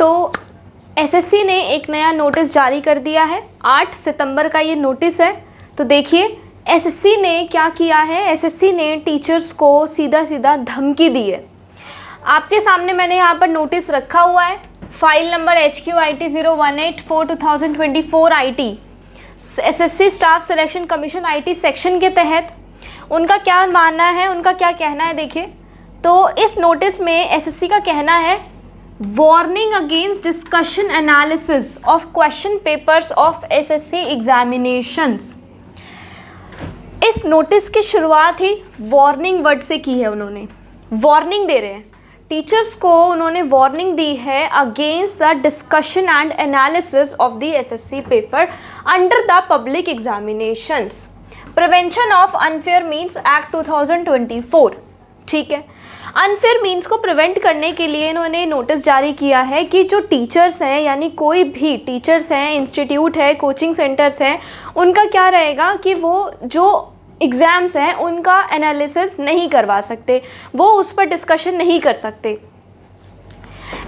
तो एसएससी ने एक नया नोटिस जारी कर दिया है, 8 सितंबर का ये नोटिस है। तो देखिए एसएससी ने क्या किया है, एसएससी ने टीचर्स को सीधा सीधा धमकी दी है। आपके सामने मैंने यहाँ पर नोटिस रखा हुआ है, file number HQIT 018/4/2024 IT SSC staff selection commission IT section के तहत उनका क्या मानना है, उनका क्या कहना है। देखिए तो इस नोटिस में एसएससी का कहना है warning against discussion analysis of question papers of SSC examinations. इस नोटिस की शुरुआत ही वार्निंग वर्ड से की है, उन्होंने वार्निंग दे रहे हैं टीचर्स को, उन्होंने वार्निंग दी है against the discussion and analysis of the assessee paper under the public examinations, prevention of unfair means act 2024। ठीक है, अनफेयर मीन्स को प्रिवेंट करने के लिए इन्होंने नोटिस जारी किया है कि जो टीचर्स हैं, यानी कोई भी टीचर्स हैं, इंस्टीट्यूट है, कोचिंग सेंटर्स हैं, उनका क्या रहेगा कि वो जो एग्ज़ाम्स हैं उनका एनालिसिस नहीं करवा सकते, वो उस पर डिस्कशन नहीं कर सकते।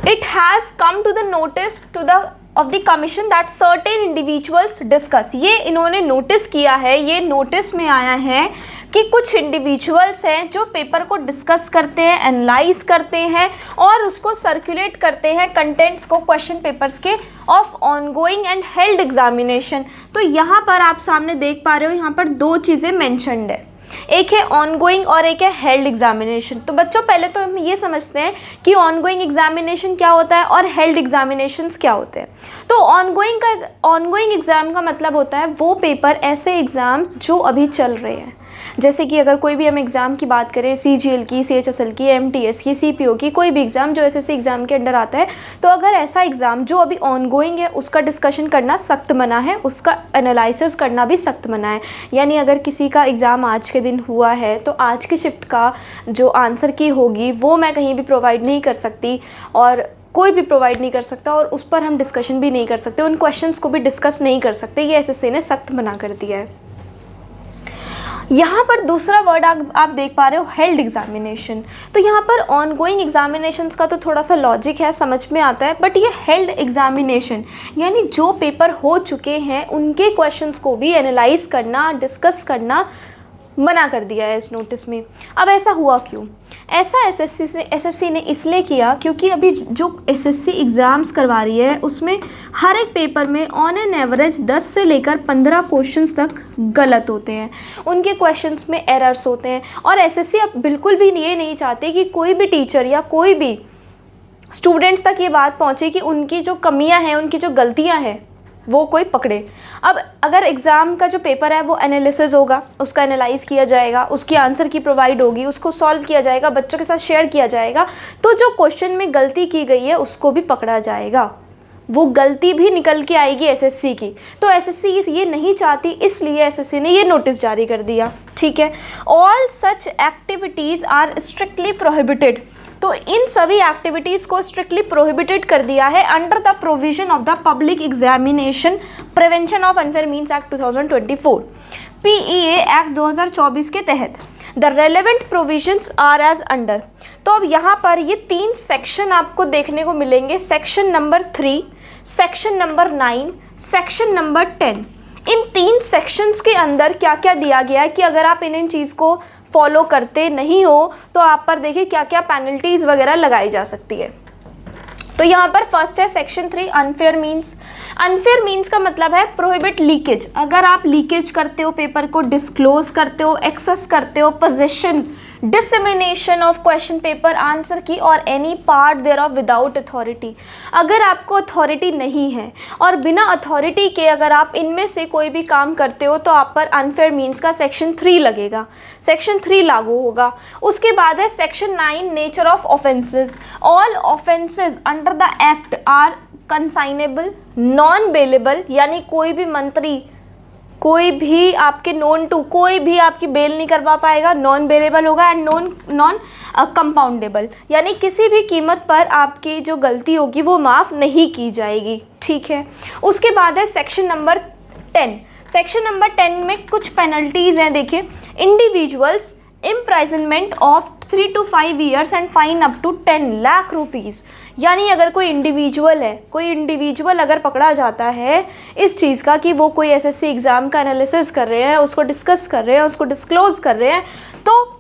It has come to the notice to the of the commission that certain individuals discuss, ये इन्होंने नोटिस किया है, ये नोटिस में आया है कि कुछ इंडिविजुअल्स हैं जो पेपर को डिस्कस करते हैं, एनालाइज करते हैं और उसको सर्कुलेट करते हैं कंटेंट्स को क्वेश्चन पेपर्स के of ongoing and held examination. तो यहाँ पर आप सामने देख पा रहे हो, यहाँ पर दो चीज़ें मेंशन्ड है, एक है ऑनगोइंग और एक है हेल्ड एग्जामिनेशन। तो बच्चों पहले तो हम ये समझते हैं कि ऑनगोइंग एग्जामिनेशन क्या होता है और हेल्ड एग्जामिनेशंस क्या होते हैं। तो ऑनगोइंग एग्ज़ाम का मतलब होता है वो पेपर, ऐसे एग्ज़ाम्स जो अभी चल रहे हैं। जैसे कि अगर कोई भी हम एग्ज़ाम की बात करें, CGL की, CHSL की, MTS की, CPO की, कोई भी एग्ज़ाम जो एसएससी एग्ज़ाम के अंडर आता है, तो अगर ऐसा एग्ज़ाम जो अभी ऑनगोइंग है उसका डिस्कशन करना सख्त मना है, उसका एनालिसिस करना भी सख्त मना है। यानी अगर किसी का एग्ज़ाम आज के दिन हुआ है तो आज की शिफ्ट का जो आंसर की होगी वो मैं कहीं भी प्रोवाइड नहीं कर सकती और कोई भी प्रोवाइड नहीं कर सकता और उस पर हम डिस्कशन भी नहीं कर सकते, उन क्वेश्चंस को भी डिस्कस नहीं कर सकते। ये एसएससी ने सख्त मना कर दिया है। यहाँ पर दूसरा वर्ड आप देख पा रहे हो, हेल्ड एग्जामिनेशन। तो यहाँ पर ऑनगोइंग एग्जामिनेशंस का तो थोड़ा सा लॉजिक है, समझ में आता है, बट ये हेल्ड एग्जामिनेशन यानी जो पेपर हो चुके हैं उनके क्वेश्चंस को भी एनालाइज करना, डिस्कस करना मना कर दिया है इस नोटिस में। अब ऐसा हुआ क्यों? ऐसा एसएससी ने इसलिए किया क्योंकि अभी जो एसएससी एग्ज़ाम्स करवा रही है उसमें हर एक पेपर में ऑन एन एवरेज 10 से लेकर 15 क्वेश्चंस तक गलत होते हैं, उनके क्वेश्चंस में एरर्स होते हैं। और एसएससी अब बिल्कुल भी ये नहीं चाहती कि कोई भी टीचर या कोई भी स्टूडेंट्स तक ये बात पहुँचे कि उनकी जो कमियाँ हैं, उनकी जो गलतियाँ हैं वो कोई पकड़े। अब अगर एग्ज़ाम का जो पेपर है वो एनालिसिस होगा, उसका एनालाइज किया जाएगा, उसकी आंसर की प्रोवाइड होगी, उसको सॉल्व किया जाएगा, बच्चों के साथ शेयर किया जाएगा, तो जो क्वेश्चन में गलती की गई है उसको भी पकड़ा जाएगा, वो गलती भी निकल के आएगी एसएससी की। तो एसएससी ये नहीं चाहती, इसलिए एसएससी ने ये नोटिस जारी कर दिया। ठीक है, all such activities are strictly prohibited. तो इन सभी एक्टिविटीज़ को स्ट्रिक्टली प्रोहिबिटेड कर दिया है under the provision of the public examination prevention of unfair means act 2024, PEA act 2024 के तहत। The relevant provisions are as under. तो अब यहाँ पर ये 3 सेक्शन आपको देखने को मिलेंगे, section number 3, section number 9, section number 10। इन 3 सेक्शंस के अंदर क्या क्या दिया गया है कि अगर आप इन चीज़ को फॉलो करते नहीं हो तो आप पर देखिए क्या क्या पेनल्टीज़ वगैरह लगाई जा सकती है। तो यहाँ पर फर्स्ट है section 3 unfair means. Unfair means का मतलब है प्रोहिबिट लीकेज। अगर आप लीकेज करते हो, पेपर को डिस्क्लोज करते हो, एक्सेस करते हो, position dissemination of question paper answer की और any part thereof without authority. अगर आपको अथॉरिटी नहीं है और बिना अथॉरिटी के अगर आप इनमें से कोई भी काम करते हो तो आप पर अनफेयर मीन्स का सेक्शन 3 लगेगा, सेक्शन 3 लागू होगा। उसके बाद है section 9 nature of offences. All offences under the act are cognizable non bailable, यानी कोई भी मंत्री, कोई भी आपके नॉन टू, कोई भी आपकी बेल नहीं करवा पाएगा, नॉन बेलेबल होगा, एंड नॉन कंपाउंडेबल, यानी किसी भी कीमत पर आपकी जो गलती होगी वो माफ़ नहीं की जाएगी। ठीक है, उसके बाद है सेक्शन नंबर 10। सेक्शन नंबर 10 में कुछ पेनल्टीज़ हैं, देखिए, individuals imprisonment of 3 to 5 years and fine up to 10 lakh rupees. यानी अगर कोई इंडिविजुअल अगर पकड़ा जाता है इस चीज़ का कि वो कोई एसएससी एग्ज़ाम का एनालिसिस कर रहे हैं, उसको डिस्कस कर रहे हैं, उसको डिस्क्लोज़ कर रहे हैं, तो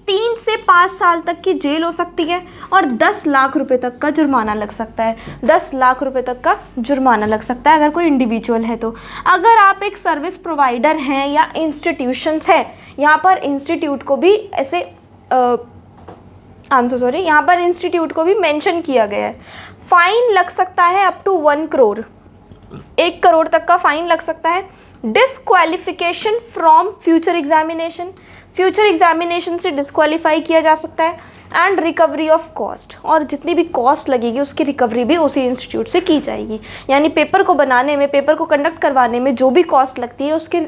3 से 5 साल तक की जेल हो सकती है और 10 लाख रुपए तक का जुर्माना लग सकता है। 10 लाख रुपए तक का जुर्माना लग सकता है अगर कोई इंडिविजुअल है तो। अगर आप एक सर्विस प्रोवाइडर हैं या इंस्टीट्यूशंस है, यहाँ पर इंस्टीट्यूट को भी ऐसे यहाँ पर इंस्टीट्यूट को भी मेंशन किया गया है। फाइन लग सकता है अप टू 1 करोड़, 1 करोड़ तक का फाइन लग सकता है। डिसक्वालिफिकेशन फ्रॉम फ्यूचर एग्जामिनेशन से डिसक्वालीफाई किया जा सकता है। एंड रिकवरी ऑफ कॉस्ट, और जितनी भी कॉस्ट लगेगी उसकी रिकवरी भी उसी इंस्टीट्यूट से की जाएगी। यानी पेपर को बनाने में, पेपर को कंडक्ट करवाने में जो भी कॉस्ट लगती है उसकी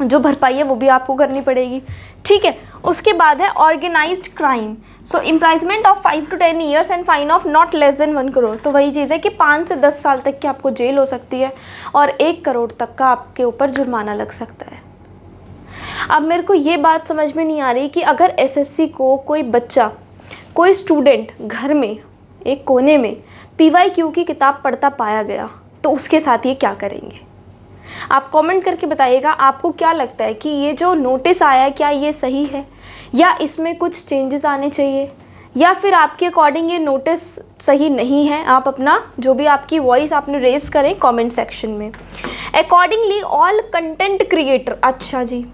जो भरपाई है वो भी आपको करनी पड़ेगी। ठीक है, उसके बाद है organised crime. So imprisonment of 5 to 10 years and fine of not less than 1 crore. तो वही चीज़ है कि 5 से 10 साल तक की आपको जेल हो सकती है और 1 करोड़ तक का आपके ऊपर जुर्माना लग सकता है। अब मेरे को ये बात समझ में नहीं आ रही कि अगर एसएससी को कोई बच्चा, कोई स्टूडेंट घर में एक कोने में PYQ की किताब पढ़ता पाया गया तो उसके साथ ये क्या करेंगे? आप कमेंट करके बताइएगा आपको क्या लगता है कि ये जो नोटिस आया है क्या ये सही है या इसमें कुछ चेंजेस आने चाहिए, या फिर आपके अकॉर्डिंग ये नोटिस सही नहीं है। आप अपना जो भी आपकी वॉइस आपने रेज करें कमेंट सेक्शन में। अकॉर्डिंगली ऑल कंटेंट क्रिएटर, अच्छा जी,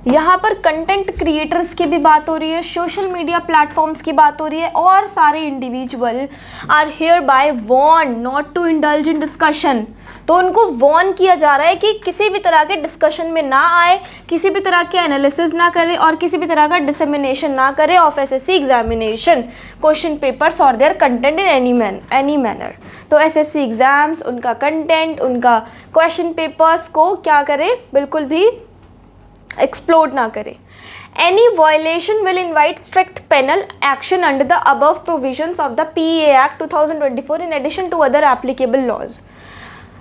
यहाँ पर कंटेंट क्रिएटर्स की भी बात हो रही है, सोशल मीडिया प्लेटफॉर्म्स की बात हो रही है, और सारे individual are hereby warn not to indulge in discussion. तो उनको वॉर्न किया जा रहा है कि किसी भी तरह के डिस्कशन में ना आए, किसी भी तरह के एनालिसिस ना करे और किसी भी तरह का डिसमिनेशन ना करे of SSC examination question papers और their content in any manner. तो एसएससी एग्जाम्स, उनका कंटेंट, उनका क्वेश्चन पेपर्स को क्या करें, बिल्कुल भी एक्सप्लोड ना करें। Any violation will invite strict penal action under the above provisions of the PEA Act 2024 in addition to other applicable laws.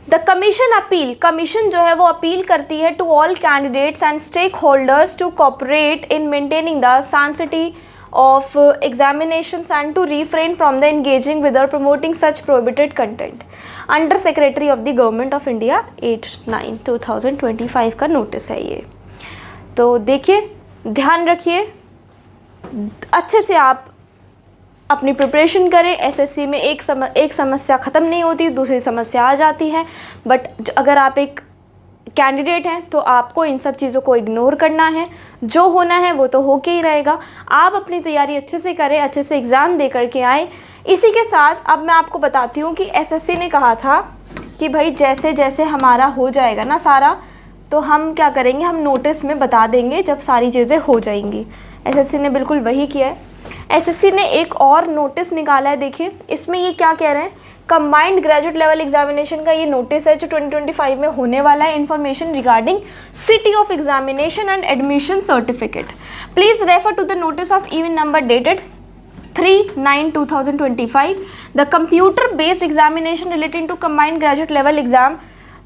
The commission appeal, commission जो है वो अपील करती है to all candidates and stakeholders to cooperate in maintaining the sanctity of examinations and to refrain from the engaging with or promoting such prohibited content. Under Secretary of the Government of India 8/9/2025 का notice है ये। तो देखिए, ध्यान रखिए, अच्छे से आप अपनी प्रिपरेशन करें। एसएससी में एक समस्या ख़त्म नहीं होती, दूसरी समस्या आ जाती है। बट अगर आप एक कैंडिडेट हैं तो आपको इन सब चीज़ों को इग्नोर करना है। जो होना है वो तो होके ही रहेगा। आप अपनी तैयारी अच्छे से करें, अच्छे से एग्ज़ाम दे करके आए। इसी के साथ अब मैं आपको बताती हूँ कि एसएससी ने कहा था कि भाई जैसे जैसे हमारा हो जाएगा ना सारा, तो हम क्या करेंगे, हम नोटिस में बता देंगे जब सारी चीज़ें हो जाएंगी। एसएससी ने बिल्कुल वही किया है। एसएससी ने एक और नोटिस निकाला है, देखिए इसमें ये क्या कह रहे हैं। कंबाइंड ग्रेजुएट लेवल एग्जामिनेशन का ये नोटिस है जो 2025 में होने वाला है। Information regarding city of examination and admission certificate, please refer to the notice of even number dated 3/9/2025. The computer based examination relating to combined graduate level exam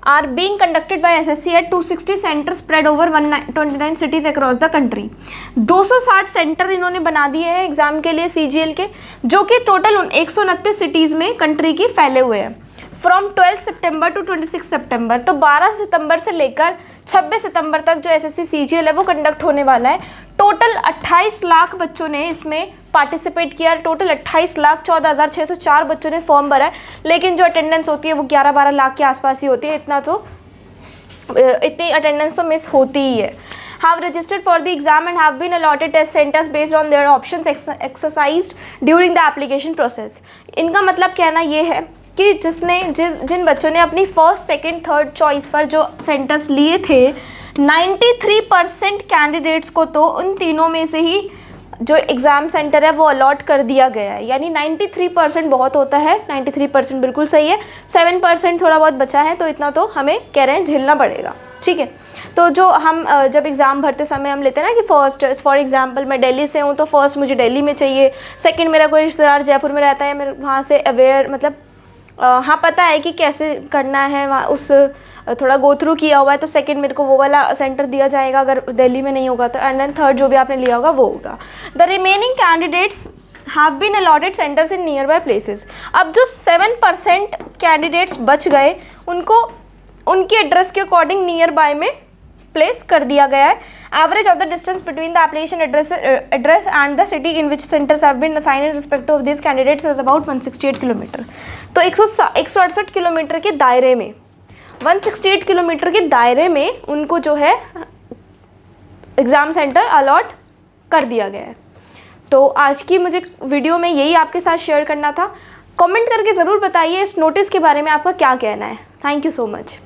are being conducted by SSC at 260 centers spread over 129 cities across the country. 260 centre इन्होंने बना दिए हैं exam के लिए CGL के, जो कि total 129 cities में कंट्री की फैले हुए हैं। फ्रॉम 12 सितंबर टू 26 सितंबर, तो 12 सितंबर से लेकर 26 सितंबर तक जो SSC CGL है वो कंडक्ट होने वाला है। टोटल 28 लाख बच्चों ने इसमें पार्टिसिपेट किया। टोटल 28,14,604 बच्चों ने फॉर्म भरा है, लेकिन जो अटेंडेंस होती है वो 11-12 लाख के आसपास ही होती है। इतनी अटेंडेंस तो मिस होती ही है। have registered for the exam and have been allotted test centers based on their options exercised during the application process. इनका मतलब कहना ये है कि जिन बच्चों ने अपनी फर्स्ट, सेकंड, थर्ड चॉइस पर जो सेंटर्स लिए थे, 93% कैंडिडेट्स को तो उन तीनों में से ही जो एग्ज़ाम सेंटर है वो अलॉट कर दिया गया है। यानी 93% बहुत होता है, 93% बिल्कुल सही है। 7% थोड़ा बहुत बचा है, तो इतना तो हमें कह रहे हैं झेलना पड़ेगा। ठीक है, तो जो हम जब एग्ज़ाम भरते समय हम लेते हैं ना कि फ़र्स्ट, फॉर एग्जांपल मैं दिल्ली से हूँ तो फर्स्ट मुझे दिल्ली में चाहिए, सेकंड मेरा कोई रिश्तेदार जयपुर में रहता है, मेरे वहाँ से अवेयर मतलब हाँ पता है कि कैसे करना है, वहाँ उस थोड़ा गो थ्रू किया हुआ है, तो सेकंड मेरे को वो वाला सेंटर दिया जाएगा अगर दिल्ली में नहीं होगा तो, एंड देन थर्ड जो भी आपने लिया होगा वो होगा। The remaining candidates have been allotted centres in nearby places. अब जो 7% कैंडिडेट्स बच गए उनको उनके एड्रेस के अकॉर्डिंग नियर बाय में प्लेस कर दिया गया है। Average of the distance between the application address and the city in which centres have been assigned in respect of this candidates is about 168 kilometre. तो 168 किलोमीटर के दायरे में 168 किलोमीटर के दायरे में उनको जो है एग्ज़ाम सेंटर अलॉट कर दिया गया है। तो आज की मुझे वीडियो में यही आपके साथ शेयर करना था। कमेंट करके ज़रूर बताइए इस नोटिस के बारे में आपका क्या कहना है। Thank you so much.